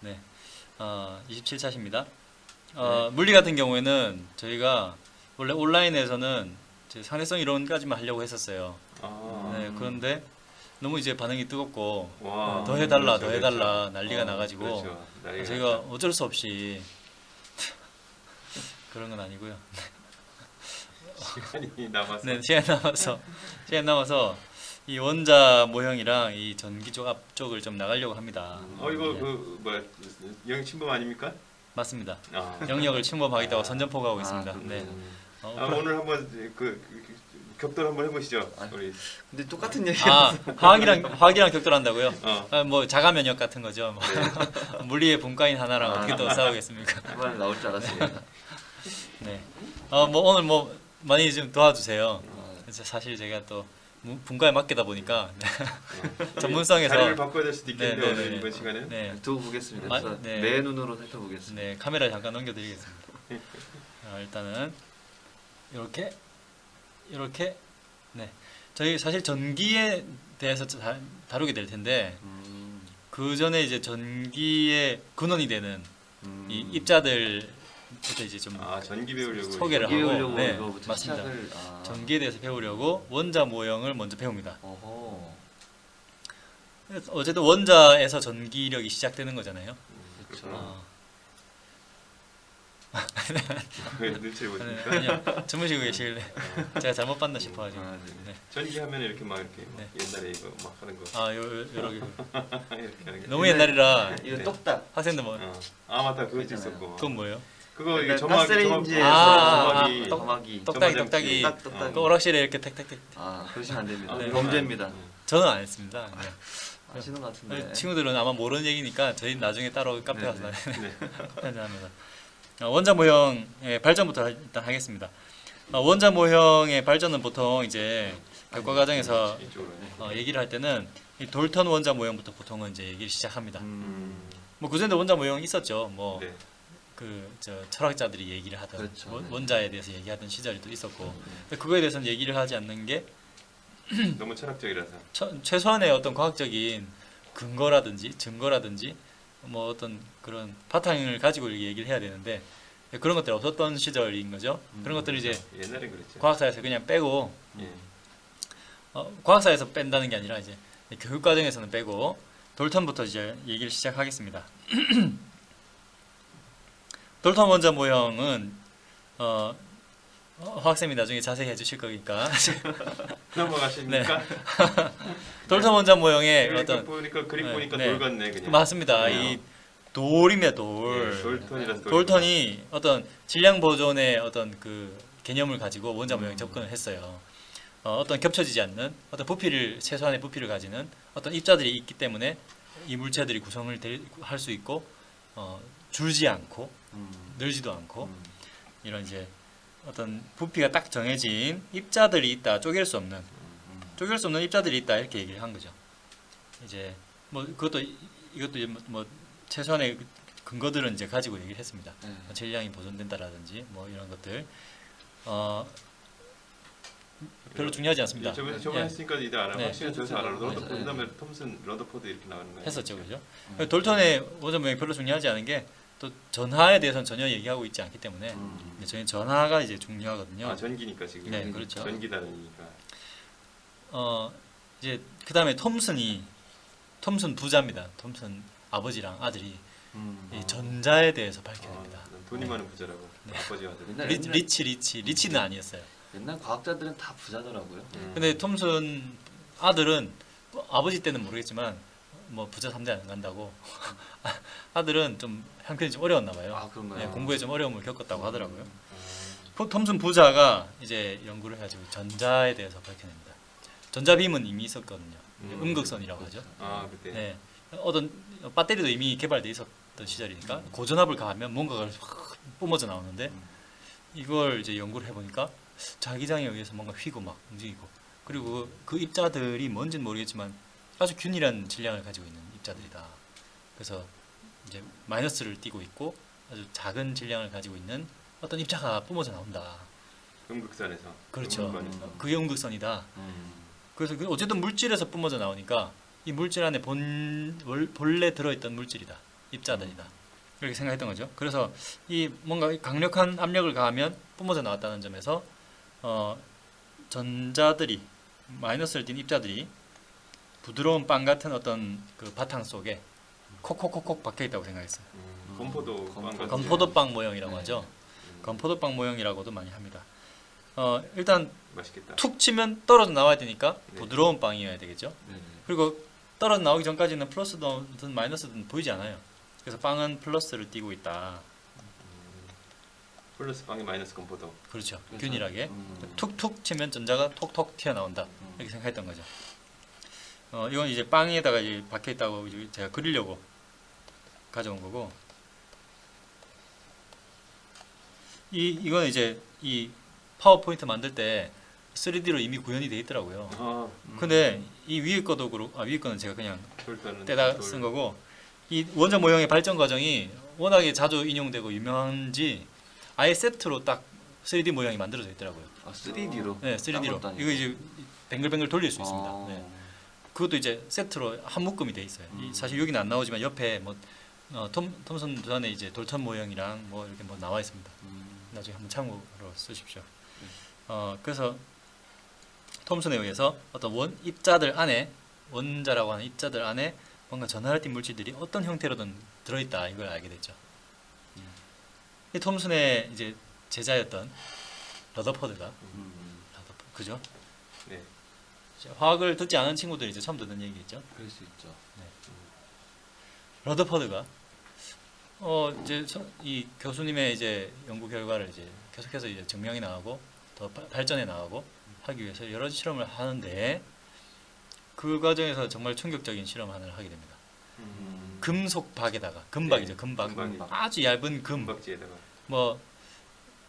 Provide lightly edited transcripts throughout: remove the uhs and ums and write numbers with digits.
네, 27차시입니다. 물리 같은 경우에는 저희가 원래 온라인에서는 이제 상대성 이론까지만 하려고 했었어요. 네, 그런데 너무 이제 반응이 뜨겁고 와, 더 해달라, 그렇죠, 더 해달라 그렇죠. 난리가 나가지고 그렇죠. 난리가 저희가 났죠. 어쩔 수 없이 그런 건 아니고요. 시간이 남아서 네, 시간 남아서 이 원자 모형이랑 이 전기 쪽 앞쪽을 좀 나가려고 합니다. 이거 네, 그 뭐야 영침범 아닙니까? 맞습니다. 아, 영역을 침범하겠다고 선전포고하고 있습니다. 그렇군요. 네. 오늘 한번 격돌 한번 해보시죠. 우리 근데 똑같은 얘기. 화학이랑 격돌한다고요? 어. 뭐 자가 면역 같은 거죠. 뭐. 물리의 분과인 하나랑 어떻게 또 싸우겠습니까? 그 말 나올 줄 알았어요. 네. 뭐 오늘 뭐 많이 좀 도와주세요. 아, 그래서 사실 제가 또 분과에 맡기다 보니까 전문성에서 자리를 바꿔야 될 수도 있겠네요. 네, 네, 오늘 네. 이번 시간은. 네, 두고 보겠습니다. 마- 저 네. 내 눈으로 살펴보겠습니다. 네 카메라 잠깐 넘겨드리겠습니다. 일단은 이렇게 네 저희 사실 전기에 대해서 다루게 될 텐데 그 전에 이제 전기의 근원이 되는 이 입자들부터 이제 좀 전기 배우려고. 소개를 전기 하고, 배우려고 네, 이거부터 맞습니다. 시작을. 전기에 대해서 배우려고 원자 모형을 먼저 배웁니다. 어허. 어쨌든 원자에서 전기력이 시작되는 거잖아요. 그렇죠. 어, 왜 눈치를 보십니까? 아니요, 주무시고 계시길래 제가 잘못 봤나 싶어가지고. 아, 네. 네. 전기하면 이렇게 막 이렇게 막 네. 옛날에 이거 막 하는 거 요렇게 이렇게 하는 게. 너무 옛날이라 이거 네. 똑딱. 학생들 뭐 맞다 그거 있잖아요. 있었고. 그건 뭐예요? 그거 이게 옛날 점막 가스레인지에서 점막이 점막이 똑딱이 점막 똑딱이 딱 똑딱이. 그 오락실에 이렇게 택택택. 그러시면 안 됩니다. 네. 범죄입니다. 저는 안 했습니다. 네. 아시는 것 같은데. 친구들은 아마 모르는 얘기니까 저희 나중에 따로 카페 가서 네, 네. 카페 한잔 합니다. 원자 모형의 발전부터 일단 하겠습니다. 원자 모형의 발전은 보통 이제 교과 과정에서 이쪽으로. 얘기를 할 때는 이 돌턴 원자 모형부터 보통은 이제 얘기를 시작합니다. 음, 뭐 그전에도 원자 모형 있었죠. 뭐 네. 그 철학자들이 얘기를 하던 그렇죠. 네. 원자에 대해서 얘기하던 시절도 있었고 근데 그거에 대해서는 얘기를 하지 않는 게 너무 철학적이라서. 최소한의 어떤 과학적인 근거라든지 증거라든지 뭐 어떤 그런 바탕을 가지고 이렇게 얘기를 해야 되는데 그런 것들이 없었던 시절인 거죠. 그런 것들을 이제 옛날엔 그랬죠. 과학사에서 그냥 빼고 예. 과학사에서 뺀다는 게 아니라 이제 교육 과정에서는 빼고 돌턴부터 이제 얘기를 시작하겠습니다. 돌턴 원자 모형은 화학쌤이 나중에 자세히 해주실 거니까 넘어가십니까? 돌턴 원자 모형의 그러니까 어떤 보니까 그림 네, 보니까 네. 돌 같네 그냥. 맞습니다. 그냥. 이 돌이며 돌. 예, 돌턴이라서 돌턴이 어떤 질량 보존의 어떤 그 개념을 가지고 원자 모형에 접근을 했어요. 어떤 겹쳐지지 않는 어떤 부피를 최소한의 부피를 가지는 어떤 입자들이 있기 때문에 이 물체들이 구성을 할 수 있고 줄지 않고 늘지도 않고 이런 이제 어떤 부피가 딱 정해진 입자들이 있다. 쪼갤 수 없는 입자들이 있다 이렇게 얘기를 한 거죠. 이제 뭐 이것도 이제 뭐 최소한의 근거들은 이제 가지고 얘기를 했습니다. 네. 질량이 보존된다라든지 뭐 이런 것들 별로 중요하지 않습니다. 저번에 예, 했으니까 이제 알아. 네. 확실히 저서 알아. 네. 그다음에 톰슨, 러더포드 이렇게 나오는 거예요. 했었죠, 그죠? 돌턴의 원자 모형이 별로 중요하지 않은 게 또 전하에 대해서는 전혀 얘기하고 있지 않기 때문에 근데 저희는 전하가 이제 중요하거든요. 전기니까 지금. 네, 그렇죠. 전기 다르니까. 이제 그 다음에 톰슨 부자입니다. 톰슨 아버지랑 아들이 이 전자에 대해서 밝혀냅니다. 돈이 많은 부자라고. 아버지가 아들. 옛날- 리치는 아니었어요. 옛날 과학자들은 다 부자더라고요. 근데 톰슨 아들은 아버지 때는 모르겠지만 뭐 부자 3대 안 간다고 아들은 좀 형편이 좀 어려웠나 봐요. 그런가요? 네, 공부에 좀 어려움을 겪었다고 하더라고요. 톰슨 부자가 이제 연구를 해가지고 전자에 대해서 밝혀냅니다. 전자빔은 이미 있었거든요. 음극선이라고 하죠. 그때. 네, 어떤 배터리도 이미 개발돼 있었던 시절이니까 고전압을 가하면 뭔가가 확 뿜어져 나오는데 이걸 이제 연구를 해보니까 자기장에 의해서 뭔가 휘고 막 움직이고 그리고 그 입자들이 뭔지는 모르겠지만 아주 균일한 질량을 가지고 있는 입자들이다. 그래서 이제 마이너스를 띠고 있고 아주 작은 질량을 가지고 있는 어떤 입자가 뿜어져 나온다. 음극선에서. 그렇죠. 음극관에서. 그게 음극선이다. 그래서 어쨌든 물질에서 뿜어져 나오니까 이 물질 안에 본래 들어있던 물질이다. 입자들이다. 이렇게 생각했던 거죠. 그래서 이 뭔가 강력한 압력을 가하면 뿜어져 나왔다는 점에서 전자들이 마이너스를 띤 입자들이 부드러운 빵 같은 어떤 그 바탕 속에 콕콕콕콕 박혀 있다고 생각했어요. 건포도 빵 같이. 건포도빵 모형이라고 네. 하죠. 건포도빵 모형이라고도 많이 합니다. 일단 맛있겠다. 툭 치면 떨어져 나와야 되니까 네. 부드러운 빵이어야 되겠죠. 네. 그리고 떨어져 나오기 전까지는 플러스든 마이너스든 보이지 않아요. 그래서 빵은 플러스를 띠고 있다. 플러스 빵이 마이너스 건포도. 그렇죠. 그래서, 균일하게 툭툭 치면 전자가 톡톡 튀어나온다. 음. 이렇게 생각했던 거죠. 이건 이제 빵에다가 이제 박혀 있다고 이제 제가 그리려고 가져온 거고, 이거는 이제 이 파워포인트 만들 때 3D로 이미 구현이 돼 있더라고요. 아, 근데 이 위에 거도 그렇고, 위에 거는 제가 그냥 돌다는. 떼다 쓴 거고, 이 원자 모형의 발전 과정이 워낙에 자주 인용되고 유명한지 아예 세트로 딱 3D 모형이 만들어져 있더라고요. 아 3D로? 네, 3D로. 이거 이제 뱅글뱅글 돌릴 수 있습니다. 네. 그것도 이제 세트로 한 묶음이 돼 있어요. 사실 여기는 안 나오지만 옆에 뭐 톰슨 전에 이제 돌턴 모형이랑 뭐 이렇게 뭐 나와 있습니다. 나중에 한번 참고로 쓰십시오. 그래서 톰슨에 의해서 어떤 입자들 안에, 원자라고 하는 입자들 안에 뭔가 전하를 띤 물질들이 어떤 형태로든 들어있다, 이걸 알게 됐죠. 이 톰슨의 이제 제자였던 러더퍼드가, 그죠? 네. 이제 화학을 듣지 않은 친구들이 이제 처음 듣는 얘기겠죠. 그럴 수 있죠. 러더퍼드가 이제 이 교수님의 이제 연구 결과를 이제 계속해서 이제 증명이 나가고 더 발전해 나가고 하기 위해서 여러 실험을 하는데, 그 과정에서 정말 충격적인 실험 하나를 하게 됩니다. 금속 박에다가, 금박이죠. 네, 금박. 금박이. 아주 얇은 금. 금박지에다가. 뭐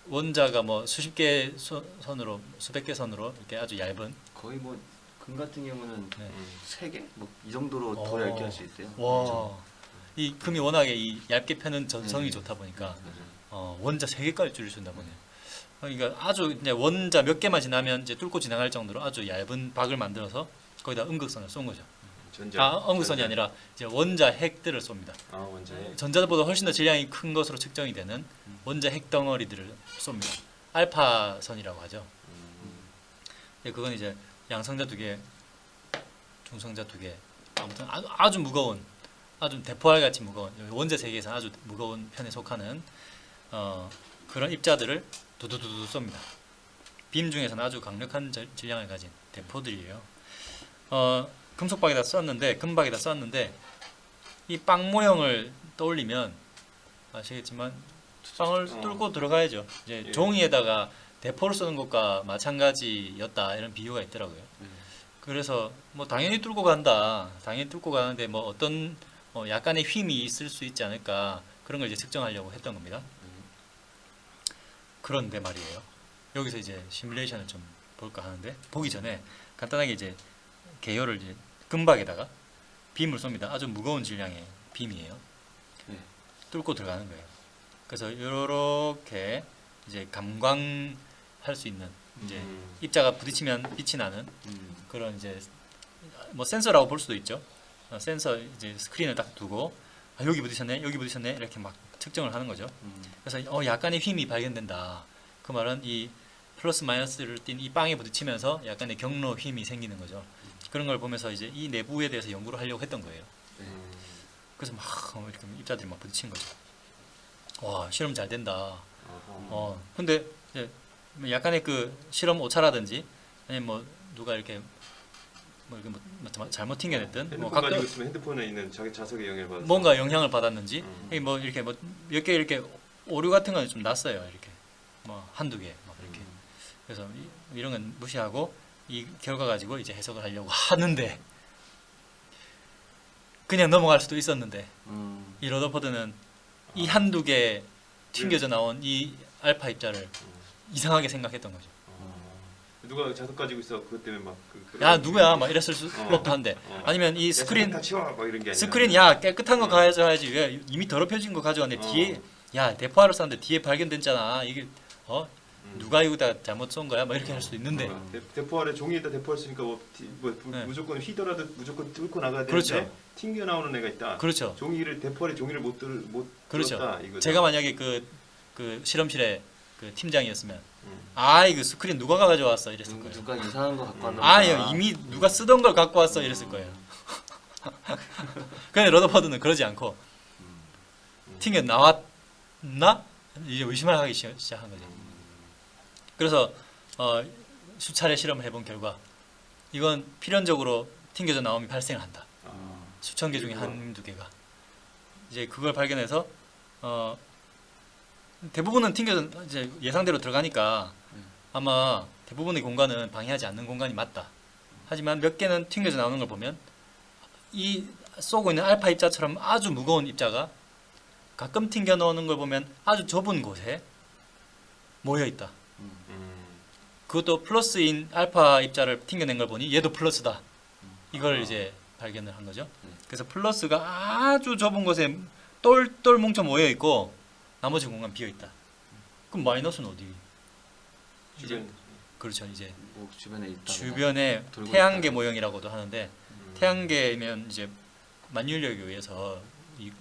원자가 뭐 수십 개 선으로, 수백 개 선으로 이렇게 아주 얇은. 거의 뭐 금 같은 경우는 네. 3개? 뭐 이 정도로 더 얇게 할 수 있대요. 와. 이 금이 워낙에 이 얇게 펴는 전성이 네. 좋다 보니까 맞아요. 원자 3개까지 줄일 수 있나 보네요. 그러니까 아주 이제 원자 몇 개만 지나면 이제 뚫고 지나갈 정도로 아주 얇은 박을 만들어서 거기다 음극선을 쏜 거죠. 음극선이 아니라 이제 원자 핵들을 쏩니다. 아, 원자에. 전자보다 훨씬 더 질량이 큰 것으로 측정이 되는 원자 핵 덩어리들을 쏩니다. 알파선이라고 하죠. 그건 이제 양성자 2개, 중성자 2개, 아무튼 아주 무거운, 아주 대포알 같이 무거운, 원자 세계에서 아주 무거운 편에 속하는 그런 입자들을 두두두두 쏩니다. 빔 중에서는 아주 강력한 질량을 가진 대포들이에요. 금속박에다 썼는데, 금박에다 썼는데, 이 빵 모형을 떠올리면 아시겠지만 빵을 뚫고 들어가야죠. 이제 예. 종이에다가 대포를 쏘는 것과 마찬가지였다, 이런 비유가 있더라고요. 그래서 뭐 당연히 뚫고 간다, 당연히 뚫고 가는데 뭐 어떤 약간의 힘이 있을 수 있지 않을까, 그런 걸 이제 측정하려고 했던 겁니다. 그런데 말이에요. 여기서 이제 시뮬레이션을 좀 볼까 하는데, 보기 전에 간단하게 이제 계열을 이제 금박에다가 빔을 쏩니다. 아주 무거운 질량의 빔이에요. 네. 뚫고 들어가는 거예요. 그래서 이렇게 이제 감광할 수 있는, 이제 입자가 부딪히면 빛이 나는 그런 이제 뭐 센서라고 볼 수도 있죠. 센서 이제 스크린을 딱 두고 여기 부딪혔네, 여기 부딪혔네, 이렇게 막 측정을 하는 거죠. 그래서 약간의 힘이 발견된다. 그 말은 이 플러스 마이너스를 띤 이 빵에 부딪히면서 약간의 경로 힘이 생기는 거죠. 그런 걸 보면서 이제 이 내부에 대해서 연구를 하려고 했던 거예요. 그래서 막 이렇게 입자들이 막 부딪힌 거죠. 와, 실험 잘 된다. 근데 이제 약간의 그 실험 오차라든지, 아니면 뭐 누가 이렇게 뭐 이렇게 뭐 잘못 튕겨냈든, 핸드폰 뭐 가지고 각각 있으면 핸드폰에 있는 자기 자석에 영향을 받아서. 뭔가 영향을 받았는지, 뭐 이렇게 뭐 몇 개 이렇게 오류 같은 건 좀 났어요. 이렇게 뭐 한두 개 막 이렇게. 그래서 이런 건 무시하고 이 결과 가지고 이제 해석을 하려고 하는데, 그냥 넘어갈 수도 있었는데, 이 러더퍼드는 이 한두 개 튕겨져 나온 이 알파 입자를 이상하게 생각했던 거죠. 누가 자석 가지고 있어 그것 때문에 막 야, 누구야 막 이랬을 수도 한데, 아니면 이 스크린 다 치워 막 이런 게 아니라. 스크린, 야 깨끗한 거 가져와야지, 왜 이미 더럽혀진 거 가져왔네. 뒤에 야 대포알을 쐈는데 뒤에 발견됐잖아. 이게 누가 이거다 잘못 쏜 거야? 뭐 이렇게 할 수도 있는데 대포 아래 종이에다 대포를 쓰니까 네. 무조건 휘더라도 무조건 뚫고 나가야 되는데 그렇죠. 튕겨 나오는 애가 있다. 그렇죠. 대포 아래 종이를 못 그렇죠. 들었다 이거죠. 제가 만약에 그 실험실에 그 팀장이었으면 음. 이거 스크린 누가 가져왔어 이랬을 거예요. 누가 이상한 거 갖고 왔나 아니요 이미 누가 쓰던 걸 갖고 왔어 이랬을 거예요. 근데 러더퍼드는 그러지 않고 튕겨 나왔나 이제 의심을 하기 시작한 거죠. 그래서 수차례 실험을 해본 결과 이건 필연적으로 튕겨져 나옴이 발생을 한다. 수천 개 중에 한두 개가 이제 그걸 발견해서 대부분은 튕겨져 이제 예상대로 들어가니까 아마 대부분의 공간은 방해하지 않는 공간이 맞다. 하지만 몇 개는 튕겨져 나오는 걸 보면 이 쏘고 있는 알파 입자처럼 아주 무거운 입자가 가끔 튕겨 나오는 걸 보면 아주 좁은 곳에 모여 있다. 그것도 플러스인 알파 입자를 튕겨낸 걸 보니 얘도 플러스다. 이걸 이제 발견을 한 거죠. 그래서 플러스가 아주 좁은 곳에 똘똘 뭉쳐 모여 있고 나머지 공간 비어 있다. 그럼 마이너스는 어디? 주변 그렇죠. 이제 뭐 주변에 있다. 주변에 돌고 태양계 있다. 모형이라고도 하는데 태양계면 이제 만유력에 의해서 이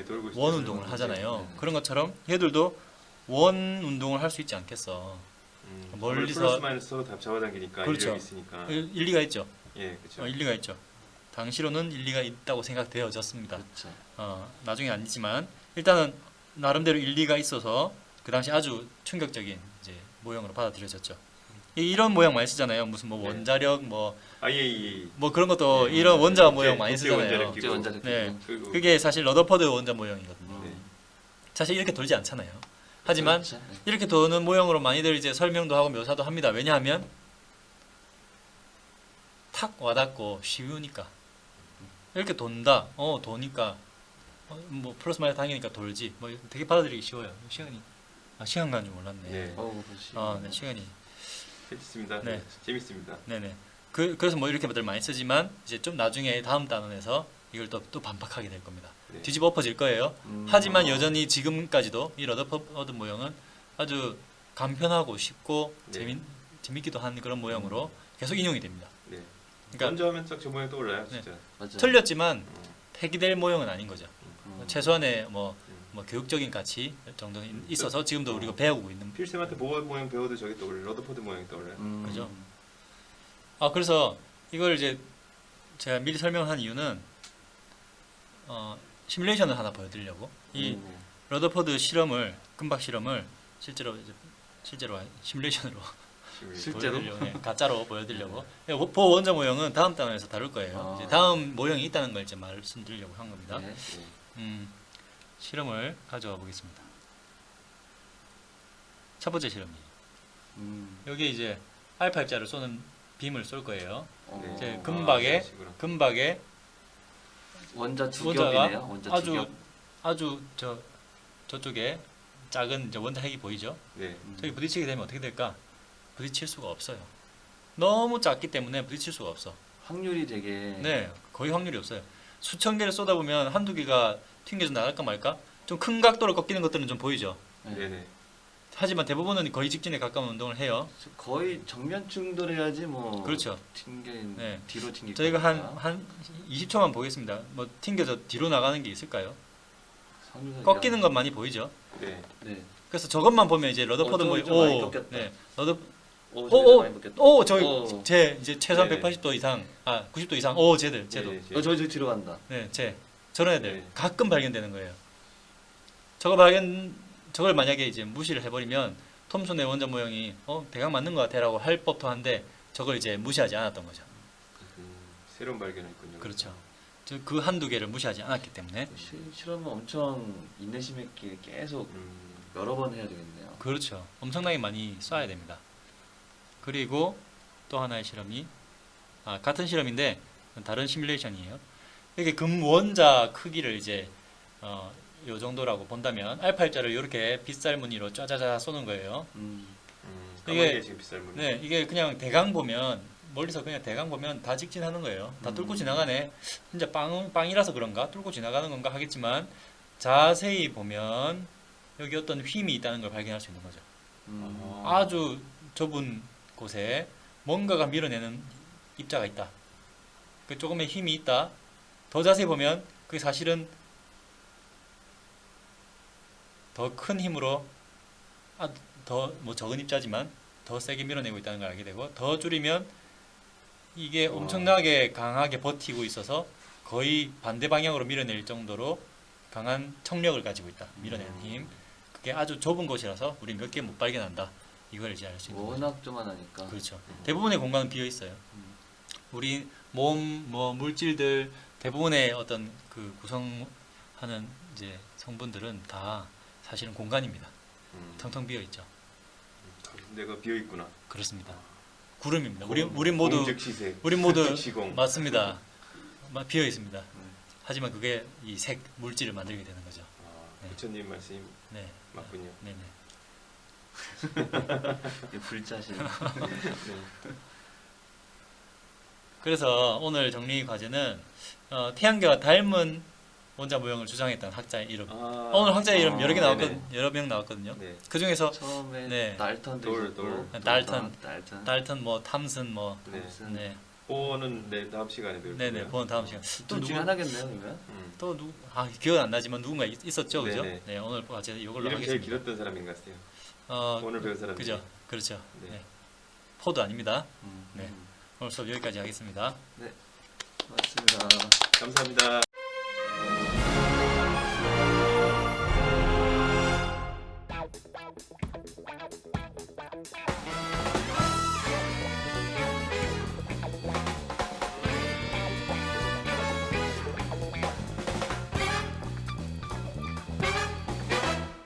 돌고 있을 원 때 운동을 쓰는 하잖아요. 네. 그런 것처럼 얘들도 원 운동을 할 수 있지 않겠어. 멀리서- 플러스 마이너스 서로 다 잡아당기니까 그렇죠. 인력이 있으니까. 일리가 있죠. 예, 그렇죠. 일리가 있죠. 당시로는 일리가 있다고 생각되어졌습니다. 그렇죠. 나중에 아니지만 일단은 나름대로 일리가 있어서 그 당시 아주 충격적인 이제 모형으로 받아들여졌죠. 이런 모형 많이 쓰잖아요. 무슨 뭐 네. 원자력 뭐 IAEA 그런 것도 네. 이런 원자 국제- 모형 많이 국제 쓰잖아요. 원자력 국제 원자력 네. 기구. 그게 사실 러더퍼드 원자 모형이거든요. 네. 사실 이렇게 돌지 않잖아요. 하지만 그렇죠. 네. 이렇게 도는 모형으로 많이들 이제 설명도 하고 묘사도 합니다. 왜냐하면 탁 와닿고 쉬우니까. 이렇게 돈다. 도니까 뭐 플러스 마이너스 당기니까 돌지. 뭐 되게 받아들이기 쉬워요. 시간 가는 줄 몰랐네. 네. 그렇지. 네, 시간이. 재밌습니다. 네. 재밌습니다. 네네. 그래서 뭐 이렇게들 많이 쓰지만 이제 좀 나중에 다음 단원에서 이걸 또 반박하게 될 겁니다. 네. 뒤집어 엎어질 거예요. 하지만 여전히 지금까지도 이 러더퍼드 모형은 아주 간편하고 쉽고 네. 재밌기도 한 그런 모형으로 계속 인용이 됩니다. 네. 그러니까 먼저 하면 딱 저 모양 떠올라요, 네. 진짜. 맞아. 틀렸지만 폐기될 모형은 아닌 거죠. 음. 최소한의 뭐 교육적인 가치 정도는 있어서 지금도 우리가 배우고 있는. 필쌤한테 모양 배워도 저기 떠올라요. 러더퍼드 모양이 떠올라요. 그죠? 그래서 이걸 이제 제가 미리 설명한 이유는 시뮬레이션을 하나 보여드리려고 이 러더퍼드 실험을 금박 실험을 실제로 시뮬레이션으로 실제로? 보여드리려고, 네, 가짜로 보여드리려고. 보 원자 모형은 다음 단원에서 다룰 거예요. 이제 다음 모형이 있다는 걸 이제 말씀드리려고 한 겁니다. 네. 실험을 가져와 보겠습니다. 첫 번째 실험이에요. 여기 이제 알파 입자를 쏘는 빔을 쏠 거예요. 어, 이제 아, 금박에 이런 식으로. 금박에 원자 두 원자가 겹이네요. 원자 두 겹. 아주 저쪽에 작은 이제 원자 핵이 보이죠? 네. 저기 부딪히게 되면 어떻게 될까? 부딪힐 수가 없어요. 너무 작기 때문에 부딪힐 수가 없어. 확률이 되게 네, 거의 확률이 없어요. 수천 개를 쏟아 보면 한두 개가 튕겨져 나갈까 말까? 좀 큰 각도로 꺾이는 것들은 좀 보이죠. 네, 네. 하지만 대부분은 거의 직진에 가까운 운동을 해요. 거의 정면 충돌해야지 뭐 그렇죠. 튕긴 네. 뒤로 튕길 저희가 거니까. 한 20초만 보겠습니다. 뭐 튕겨져 뒤로 나가는 게 있을까요? 확률이 꺾이는 것 많이 보이죠. 네. 네. 그래서 저것만 보면 이제 러더퍼드 저기 모형 좀 많이 꺾였다. 네. 러더 저기도 많이 꺾였다. 저희 어. 제 이제 최소한 네네. 180도 이상 90도 이상 쟤도 네, 네. 저 뒤로 간다. 네, 저런 애들 네. 가끔 발견되는 거예요. 저걸 만약에 이제 무시를 해버리면 톰슨의 원자 모형이 대강 맞는 것 같아라고 할 법도 한데 저걸 이제 무시하지 않았던 거죠. 새로운 발견했군요. 그렇죠. 그 한두 개를 무시하지 않았기 때문에. 실험은 엄청 인내심 있게 계속 여러 번 해야 되겠네요. 그렇죠. 엄청나게 많이 쏴야 됩니다. 그리고 또 하나의 실험이 같은 실험인데 다른 시뮬레이션이에요. 이렇게 금 원자 크기를 이제 요 정도라고 본다면 알파 입자를 이렇게 빗살 무늬로 짜자자 쏘는 거예요. 이게 지금 비쌀 문. 네, 이게 그냥 대강 보면 멀리서 그냥 대강 보면 다 직진하는 거예요. 다 뚫고 지나가네. 진짜 빵이라서 그런가? 뚫고 지나가는 건가 하겠지만 자세히 보면 여기 어떤 힘이 있다는 걸 발견할 수 있는 거죠. 아주 좁은 곳에 뭔가가 밀어내는 입자가 있다. 그 조금의 힘이 있다. 더 자세히 보면 그게 사실은 더 큰 힘으로 더 뭐 적은 입자지만 더 세게 밀어내고 있다는 걸 알게 되고, 더 줄이면 이게 엄청나게 강하게 버티고 있어서 거의 반대 방향으로 밀어낼 정도로 강한 청력을 가지고 있다. 밀어내는 힘. 그게 아주 좁은 곳이라서 우리 몇 개 못 발견한다. 이걸 이제 알 수 있는 거죠. 워낙 조만하니까. 그렇죠. 대부분의 공간은 비어 있어요. 우리 몸, 뭐 물질들 대부분의 어떤 그 구성하는 이제 성분들은 다 사실은 공간입니다. 텅텅 비어 있죠. 내가 비어 있구나. 그렇습니다. 구름입니다. 우리 모두 공즉시세. 우리 모두 시공. 맞습니다. 비어 있습니다. 하지만 그게 이 색 물질을 만들게 되는 거죠. 네. 부처님 말씀이 네, 맞군요. 네네. 불자신. 그래서 오늘 정리 과제는 태양계와 닮은 원자 모형을 주장했던 학자의 이름. 오늘 학자의 이름 여러 개 나왔거든, 여러 명 나왔거든요. 네. 그 중에서 처음에 네. 달턴도 돌, 있었고, 돌. 달턴. 달턴, 뭐 탐슨, 뭐 네. 탐슨. 네, 보는 다음 시간에 배울 네네. 거고요. 보는 다음 시간. 또 둘 중에 누구? 하나겠네요, 그러면. 또 누구? 기억은 안 나지만 누군가 있었죠, 그죠? 네네. 네, 오늘 과제 이걸로 이름 제일 하겠습니다. 길었던 사람인 것 같아요. 오늘 배운 사람. 그죠, 그렇죠. 네. 네. 포도 아닙니다. 음. 네. 오늘 수업 여기까지 하겠습니다. 네. 고맙습니다. 감사합니다.